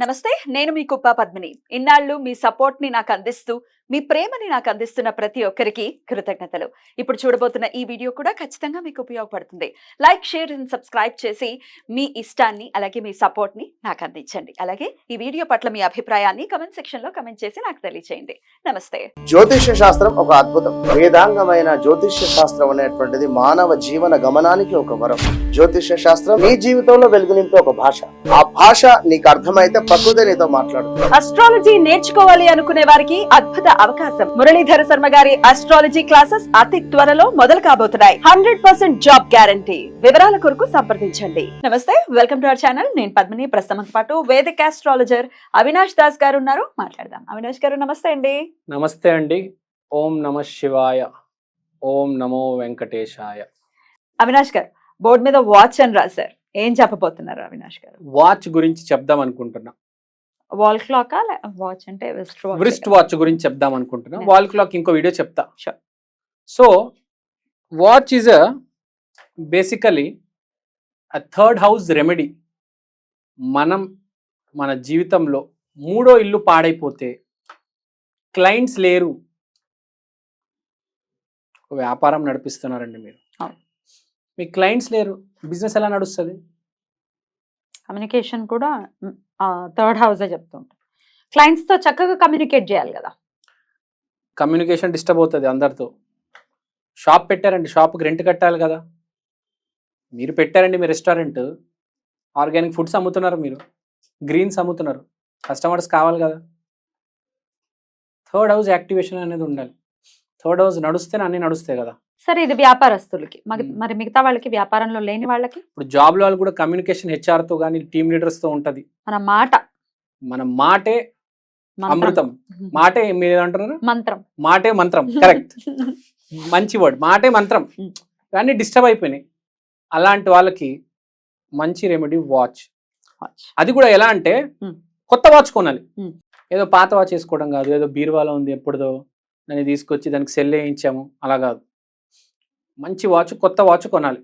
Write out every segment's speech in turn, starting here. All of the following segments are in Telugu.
నమస్తే, నేను మీ కుప్ప పద్మిని. ఇన్నాళ్ళు మీ సపోర్ట్ ని నాకు అందిస్తూ, మీ ప్రేమని నాకు అందిస్తున్న ప్రతి ఒక్కరికి కృతజ్ఞతలు. ఇప్పుడు చూడబోతున్న ఈ వీడియో కూడా ఖచ్చితంగా మీకు ఉపయోగపడుతుంది. లైక్, షేర్ అండ్ సబ్స్క్రైబ్ చేసి మీ ఇష్టాన్ని అలాగే మీ సపోర్ట్ ని నాకు అందించండి. అలాగే ఈ వీడియో పట్ల మీ అభిప్రాయాన్ని కమెంట్ సెక్షన్ లో కమెంట్ చేసి నాకు తెలియజేయండి. నమస్తే. జ్యోతిష్య శాస్త్రం ఒక అద్భుతం. వేదాంగమైన జ్యోతిష్య శాస్త్రం అనేటువంటిది మానవ జీవన గమనానికి ఒక వరం. జ్యోతిష్య శాస్త్రం నీ జీవితంలో వెలుగునింపే ఒక భాష. ఆ భాష నీకు అర్థమైతే ప్రకృతి నీతో మాట్లాడుతుంది. అస్ట్రాలజీ నేర్చుకోవాలి అనుకునే వారికి అద్భుత అవకాశం. మురళీధర శర్మ గారి అస్ట్రాలజీ క్లాసెస్ అతి త్వరలో మొదలు కాబోతున్నాయి. 100% జాబ్ గ్యారంటీ. వివరాల కొరకు సంప్రదించండి. నమస్తే, వెల్కమ్ టు అవర్ ఛానల్. నేను పద్మిని. ప్రస్తుతం పాటు వేదిక ఆస్ట్రాలజర్ అవినాష్ దాస్ గారు ఉన్నారు. మాట్లాడదాం. అవినాష్ గారు నమస్తే అండి. నమస్తే అండి. ఓం నమ శివాయ, ఓం నమో వెంకటేశాయ. అవినాష్ గారు, బోర్డు మీద వాచ్ అని రాశారు. ఏం చెప్పబోతున్నారు అవినాష్ గారు? వాచ్ గురించి చెప్దాం అనుకుంటున్నా. వాల్ క్లాక్ వాచ్ అంటే వ్రిస్ట్ వాచ్ గురించి చెప్దాం అనుకుంటున్నా. వాల్ క్లాక్ ఇంకో వీడియో చెప్తా. Sure. So watch is basically third house remedy. మన జీవితంలో మూడో ఇల్లు పాడైపోతే, క్లయింట్స్ లేరు, వ్యాపారం నడిపిస్తున్నారండి మీరు, మీ క్లయింట్స్ లేరు, బిజినెస్ ఎలా నడుస్తుంది? కమ్యూనికేషన్ కూడా థర్డ్ హౌస్ చెప్తుంటారు. క్లయింట్స్ తో చక్కగా కమ్యూనికేట్ చేయాలి కదా. కమ్యూనికేషన్ డిస్టర్బ్ అవుతుంది అందరితో. షాప్ పెట్టారండి, షాప్కి రెంట్ కట్టాలి కదా. మీరు పెట్టారండి మీ రెస్టారెంట్, ఆర్గానిక్ ఫుడ్స్ అమ్ముతున్నారు, మీరు గ్రీన్స్ అమ్ముతున్నారు, కస్టమర్స్ కావాలి కదా. థర్డ్ హౌస్ యాక్టివేషన్ అనేది ఉండాలి. థర్డ్ హౌస్ నడుస్తేనే అన్నీ నడుస్తాయి కదా. సరే, ఇది వ్యాపారస్తులకి. మరి మిగతా వాళ్ళకి, వ్యాపారంలో లేని వాళ్ళకి? ఇప్పుడు జాబ్లో వాళ్ళు కూడా కమ్యూనికేషన్ హెచ్ఆర్తో కానీ టీమ్ లీడర్స్తో ఉంటుంది. మన మాటే అమృతం. మాటే మీరు ఏమంటున్నారు? మంత్రం. మాటే మంత్రం. కరెక్ట్, మంచి వర్డ్. మాటే మంత్రం. ఇవన్నీ డిస్టర్బ్ అయిపోయినాయి. అలాంటి వాళ్ళకి మంచి రెమెడీ వాచ్. అది కూడా ఎలా అంటే, కొత్త వాచ్ కొనాలి. ఏదో పాత వాచ్ వేసుకోవడం కాదు, ఏదో బీరువాలో ఉంది ఎప్పుడుదో దాన్ని తీసుకొచ్చి దానికి సెల్ వేయించాము అలా కాదు. మంచి వాచ్, కొత్త వాచ్ కొనాలి.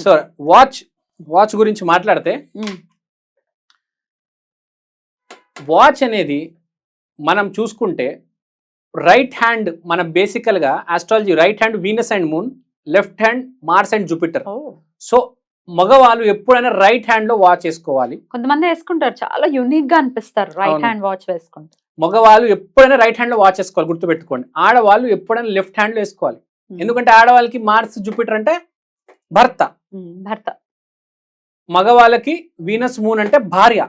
సో వాచ్ గురించి మాట్లాడితే, వాచ్ అనేది మనం చూసుకుంటే రైట్ హ్యాండ్, మన బేసికల్గా astrology right hand Venus and moon, left hand Mars and Jupiter. So మగవాళ్ళు ఎప్పుడైనా రైట్ హ్యాండ్ లో వాచ్ వేసుకోవాలి. కొంతమంది వేసుకుంటారు, చాలా యూనిక్ గా అనిపిస్తారు రైట్ హ్యాండ్ వాచ్ వేసుకుంటారు. మగవాళ్ళు ఎప్పుడైనా రైట్ హ్యాండ్ లో వాచ్ వేసుకోవాలి, గుర్తుపెట్టుకోండి. ఆడవాళ్ళు ఎప్పుడైనా లెఫ్ట్ హ్యాండ్ లో వేసుకోవాలి. ఎందుకంటే ఆడవాళ్ళకి మార్స్ జూపిటర్ అంటే భర్త, మగవాళ్ళకి వీనస్ మూన్ అంటే భార్య.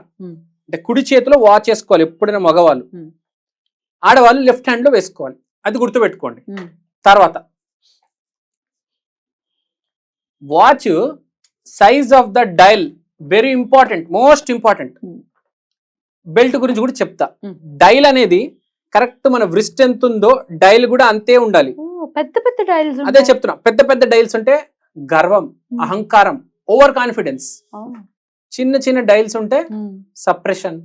అంటే కుడి చేతిలో వాచ్ వేసుకోవాలి ఎప్పుడైనా మగవాళ్ళు. ఆడవాళ్ళు లెఫ్ట్ హ్యాండ్ లో వేసుకోవాలి, అది గుర్తుపెట్టుకోండి. తర్వాత watch size of the dial very important, most important. Belt గురించి కూడా చెప్తా. డైల్ అనేది కరెక్ట్ మన వ్రిస్ట్ ఎంత ఉందో డైల్ కూడా అంతే ఉండాలి. పెద్ద పెద్ద డైల్స్, అదే చెప్తున్నా. పెద్ద పెద్ద డైల్స్ ఉంటే గర్వం, అహంకారం, ఓవర్ కాన్ఫిడెన్స్. చిన్న చిన్న డైల్స్ ఉంటే సప్రెషన్,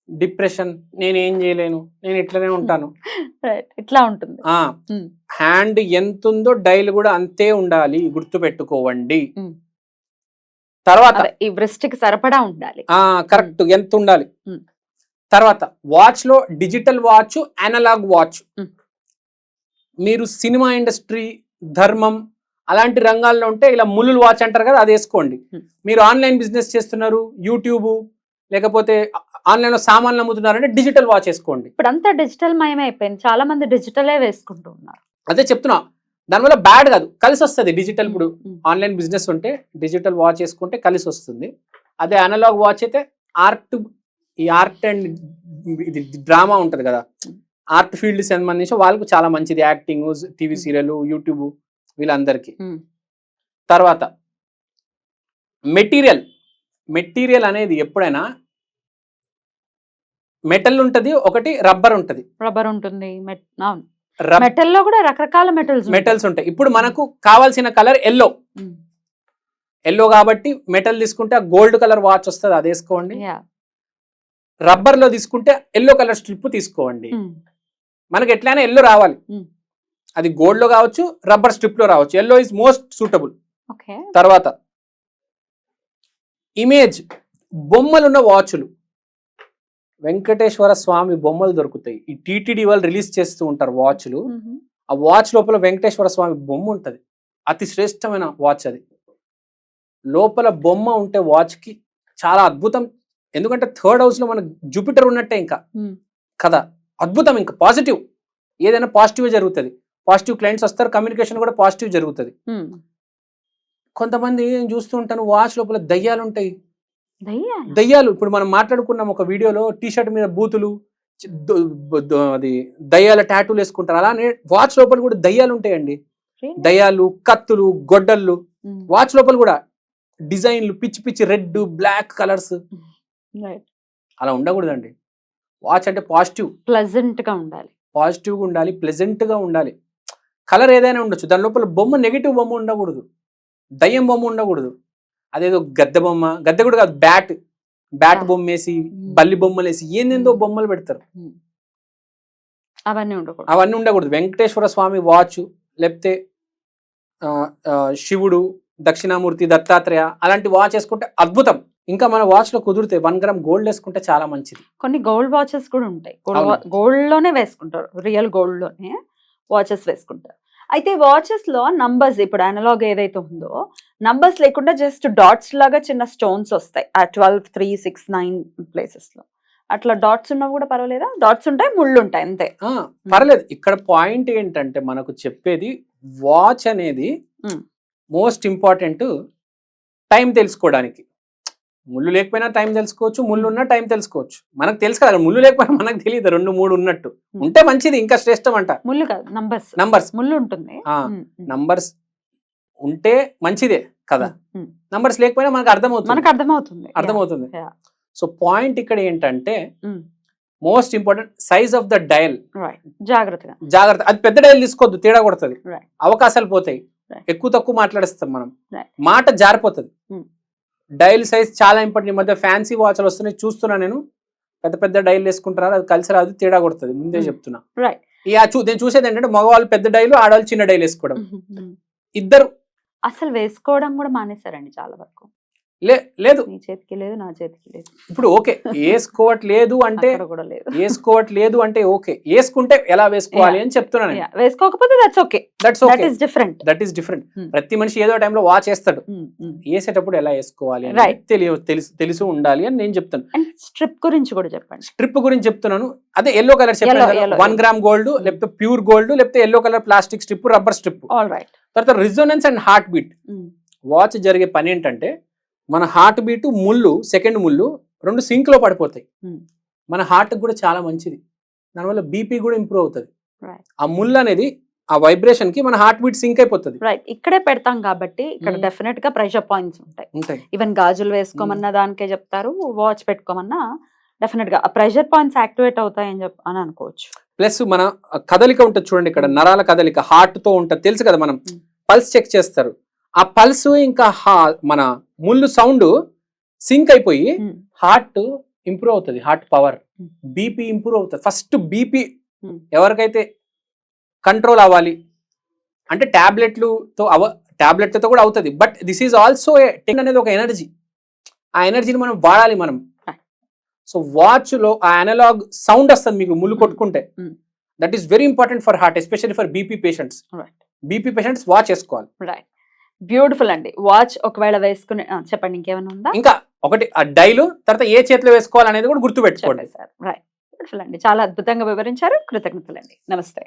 డిప్రెషన్, నేను ఏం చేయలేను, నేను ఇట్లనే ఉంటాను, ఇట్లా ఉంటుంది. హ్యాండ్ ఎంత ఉందో డైల్ కూడా అంతే ఉండాలి, గుర్తు పెట్టుకోవండి. తర్వాత ఈ వ్రిస్ట్ కి సరిపడా ఉండాలి, కరెక్ట్ ఎంత ఉండాలి. తర్వాత వాచ్ లో డిజిటల్ వాచ్, అనలాగ్ వాచ్. మీరు సినిమా ఇండస్ట్రీ, ధర్మం అలాంటి రంగాల్లో ఉంటే ఇలా ముల్లులు వాచ్ అంటారు కదా, అది వేసుకోండి. మీరు ఆన్లైన్ బిజినెస్ చేస్తున్నారు, యూట్యూబ్ లేకపోతే ఆన్లైన్ లో సామాన్లు అమ్ముతున్నారంటే డిజిటల్ వాచ్ వేసుకోండి. ఇప్పుడు అంతా డిజిటల్ మయం అయిపోయింది, చాలా మంది డిజిటలే వేసుకుంటూ ఉన్నారు. అదే చెప్తున్నా, దానివల్ల బ్యాడ్ కాదు, కలిసి వస్తుంది. డిజిటల్ ఇప్పుడు ఆన్లైన్ బిజినెస్ ఉంటే డిజిటల్ వాచ్ వేసుకుంటే కలిసి వస్తుంది. అదే అనలాగ్ వాచ్ అయితే ఈ ఆర్ట్ అండ్ ఇది డ్రామా ఉంటుంది కదా, ఆర్ట్ ఫీల్డ్ సంబంధించి వాళ్ళకు చాలా మంచిది. యాక్టింగ్, టీవీ సీరియల్, యూట్యూబ్, వీళ్ళందరికీ. తర్వాత మెటీరియల్ అనేది ఎప్పుడైనా మెటల్ ఉంటది, ఒకటి రబ్బర్ ఉంటుంది. మెటల్ లో కూడా రకరకాల మెటల్స్ ఉంటాయి. ఇప్పుడు మనకు కావాల్సిన కలర్ ఎల్లో కాబట్టి మెటల్ తీసుకుంటే గోల్డ్ కలర్ వాచ్ వస్తుంది, అది వేసుకోండి. రబ్బర్ లో తీసుకుంటే ఎల్లో కలర్ స్ట్రిప్ తీసుకోండి. మనకి ఎట్లయినా ఎల్లో రావాలి, అది గోల్డ్ లో కావచ్చు, రబ్బర్ స్ట్రిప్ లో రావచ్చు. Yellow is most suitable. తర్వాత ఇమేజ్, బొమ్మలున్న వాచ్లు. వెంకటేశ్వర స్వామి బొమ్మలు దొరుకుతాయి. ఈ టీటీడీ వాళ్ళు రిలీజ్ చేస్తూ ఉంటారు వాచ్లు. ఆ వాచ్ లోపల వెంకటేశ్వర స్వామి బొమ్మ ఉంటది. అతి శ్రేష్టమైన వాచ్ అది. లోపల బొమ్మ ఉంటే వాచ్ కి చాలా అద్భుతం. ఎందుకంటే థర్డ్ హౌస్ లో మనకు జూపిటర్ ఉన్నట్టే ఇంకా కదా, అద్భుతం. ఇంకా పాజిటివ్, ఏదైనా పాజిటివ్ జరుగుతుంది. పాజిటివ్ క్లయింట్స్ వస్తారు, కమ్యూనికేషన్ కూడా పాజిటివ్ జరుగుతుంది. కొంతమంది నేను చూస్తూ ఉంటాను, వాచ్ లోపల దయ్యాలు ఉంటాయి. దయ్యాలు ఇప్పుడు మనం మాట్లాడుకున్నాం ఒక వీడియోలో, టీ షర్ట్ మీద బూతులు, అది దయ్యాల టాటూలు వేసుకుంటారు. అలానే వాచ్ లోపల కూడా దయ్యాలు ఉంటాయండి. దయ్యాలు, కత్తులు, గొడ్డళ్ళు, వాచ్ లోపల కూడా డిజైన్లు, పిచ్చి పిచ్చి రెడ్, బ్లాక్ కలర్స్. అలా ఉండకూడదండి. వాచ్ అంటే పాజిటివ్, ప్లెజెంట్ గా ఉండాలి, పాజిటివ్గా ఉండాలి, ప్లెజెంట్ గా ఉండాలి. కలర్ ఏదైనా ఉండొచ్చు, దాని లోపల బొమ్మ నెగిటివ్ బొమ్మ ఉండకూడదు, దయ్యం బొమ్మ ఉండకూడదు. అదేదో గద్దె బొమ్మ, గద్దె కూడా కాదు, బ్యాట్ బొమ్మ వేసి, బల్లి బొమ్మలు వేసి ఏందేందో బొమ్మలు పెడతారు. అవన్నీ ఉండకూడదు. వెంకటేశ్వర స్వామి వాచ్, లేకపోతే శివుడు, దక్షిణామూర్తి, దత్తాత్రేయ అలాంటి వాచ్ వేసుకుంటే అద్భుతం. ఇంకా మన వాచ్ లో కుదిరితే 1 గ్రామ్ గోల్డ్ వేసుకుంటే చాలా మంచిది. కొన్ని గోల్డ్ వాచెస్ కూడా ఉంటాయి, గోల్డ్ లోనే వేసుకుంటారు, రియల్ గోల్డ్ లోనే వాచెస్ వేసుకుంటారు. అయితే వాచెస్ లో నంబర్స్, ఇప్పుడు అనలాగ్ ఏదైతే ఉందో నంబర్స్ లేకుండా జస్ట్ డాట్స్ లాగా చిన్న స్టోన్స్ వస్తాయి ఆ 12, 3, 6, 9 ప్లేసెస్ లో. అట్లా డాట్స్ ఉన్నా కూడా పర్వాలేదా? డాట్స్ ఉంటాయి, ముళ్ళు ఉంటాయి, అంతే. పర్లేదు. ఇక్కడ పాయింట్ ఏంటంటే మనకు చెప్పేది, వాచ్ అనేది మోస్ట్ ఇంపార్టెంట్ టైం తెలుసుకోవడానికి. ముళ్ళు లేకపోయినా టైం తెలుసుకోవచ్చు, ముళ్ళు ఉన్నా టైం తెలుసుకోవచ్చు. మనకు తెలుసు కదా, ముళ్ళు లేకపోయినా మనకు తెలియదు 2, 3 ఉన్నట్టు. ఉంటే మంచిది, ఇంకా శ్రేష్టం అంట. ముళ్ళు కాదు, నంబర్స్ ముళ్ళు ఉంటుంది. నంబర్స్ ఉంటే మంచిదే కదా. నంబర్స్ లేకపోయినా మనకు అర్థమవుతుంది. సో పాయింట్ ఇక్కడ ఏంటంటే, most important size of the dial. జాగ్రత్త. అది పెద్ద డయల్ తీసుకోవద్దు, తేడా కొడుతుంది, అవకాశాలు పోతాయి, ఎక్కువ తక్కువ మాట్లాడిస్తాం మనం, మాట జారిపోతుంది. డైల్ సైజ్ చాలా ఇంపార్టెంట్. ఈ మధ్య ఫ్యాన్సీ వాచ్లు వస్తున్నాయి, చూస్తున్నా నేను. పెద్ద పెద్ద డైల్ వేసుకుంటారు, అది కలిసి రాదు, తేడా కొడుతుంది, ముందే చెప్తున్నా. నేను చూసేది ఏంటంటే, మగవాళ్ళు పెద్ద డైలు, ఆడవాళ్ళు చిన్న డైల్ వేసుకోవడం. ఇద్దరు అసలు వేసుకోవడం కూడా మానేశారండి చాలా వరకు. లేదు, నీ చేతికి లేదు, నా చేతికి లేదు. ఇప్పుడు ఓకే, వేసుకోవట్లేదు అంటే ఓకే, వేసుకుంటే ఎలా వేసుకోవాలి అని చెప్తున్నాను. వేసుకోకపోతే that's okay, that is different. ప్రతి మనిషి ఏదో టైంలో వాచ్ వేస్తాడు, వేసేటప్పుడు ఎలా వేసుకోవాలి అని తెలిసి ఉండాలి అని నేను చెప్తాను. స్ట్రిప్ గురించి కూడా చెప్పండి. స్ట్రిప్ గురించి చెప్తున్నాను. అదే ఎల్లో కలర్ చెప్పాను, 1 గ్రామ్ గోల్డ్, లేకపోతే ప్యూర్ గోల్డ్, లేకపోతే yellow colour plastic strip, rubber strip. తర్వాత resonance and heartbeat. Watch జరిగే పని ఏంటంటే, మన హార్ట్ బీట్, ముళ్ళు, సెకండ్ ముళ్ళు 2 సింక్ లో పడిపోతాయి. మన హార్ట్ కూడా చాలా మంచిది, దానివల్ల బీపీ కూడా ఇంప్రూవ్ అవుతుంది. ఆ ముళ్ళు అనేది ఆ వైబ్రేషన్ కి మన హార్ట్ బీట్ సింక్ అయిపోతుంది. ఇక్కడే పెడతాం కాబట్టి ఇక్కడ డెఫినెట్ గా ప్రెషర్ పాయింట్స్ ఉంటాయి. ఈవెన్ గాజులు వేసుకోమన్నా దానికే చెప్తారు, వాచ్ పెట్టుకోమన్నా డెఫినెట్ గా ప్రెషర్ పాయింట్స్ యాక్టివేట్ అవుతాయని అని అనుకోవచ్చు. ప్లస్ మన కదలిక ఉంటుంది చూడండి, ఇక్కడ నరాల కదలిక హార్ట్ తో ఉంటుంది, తెలుసు కదా. మనం పల్స్ చెక్ చేస్తారు, ఆ పల్స్ ఇంకా మన ముళ్ళు సౌండ్ సింక్ అయిపోయి హార్ట్ ఇంప్రూవ్ అవుతుంది, హార్ట్ పవర్, బీపీ ఇంప్రూవ్ అవుతుంది. ఫస్ట్ బీపీ ఎవరికైతే కంట్రోల్ అవ్వాలి అంటే టాబ్లెట్లతో కూడా అవుతుంది, బట్ దిస్ ఈజ్ ఆల్సో అనేది ఒక ఎనర్జీ. ఆ ఎనర్జీని మనం వాడాలి మనం. సో వాచ్ లో ఆ అనలాగ్ సౌండ్ వస్తుంది మీకు ముళ్ళు కొట్టుకుంటే, that is very important for heart, especially for BP patients. Watch వేసుకోవాలి. బ్యూటిఫుల్ అండి. వాచ్ ఒకవేళ వేసుకుని చెప్పండి, ఇంకేమైనా ఉందా? ఇంకా ఒకటి, ఆ డైలు తర్వాత ఏ చేతిలో వేసుకోవాలి అనేది కూడా గుర్తు పెట్టుకోండి. బ్యూటిఫుల్ అండి, చాలా అద్భుతంగా వివరించారు. కృతజ్ఞతలండి. నమస్తే.